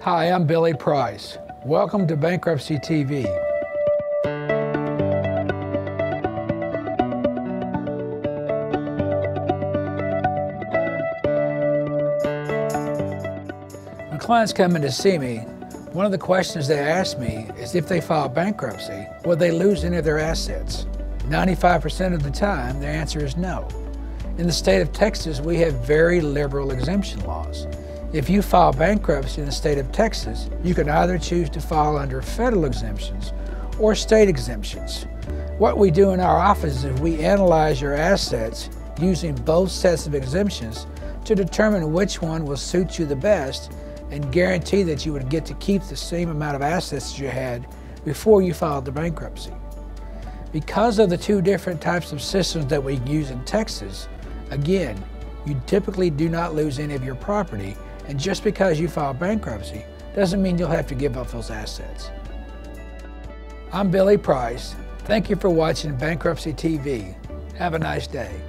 Hi, I'm Billy Price. Welcome to Bankruptcy TV. When clients come in to see me, one of the questions they ask me is if they file bankruptcy, will they lose any of their assets? 95% of the time, the answer is no. In the state of Texas, we have very liberal exemption laws. If you file bankruptcy in the state of Texas, you can either choose to file under federal exemptions or state exemptions. What we do in our office is we analyze your assets using both sets of exemptions to determine which one will suit you the best and guarantee that you would get to keep the same amount of assets you had before you filed the bankruptcy. Because of the two different types of systems that we use in Texas, again, you typically do not lose any of your property, and just because you file bankruptcy doesn't mean you'll have to give up those assets. I'm Billy Price. Thank you for watching Bankruptcy TV. Have a nice day.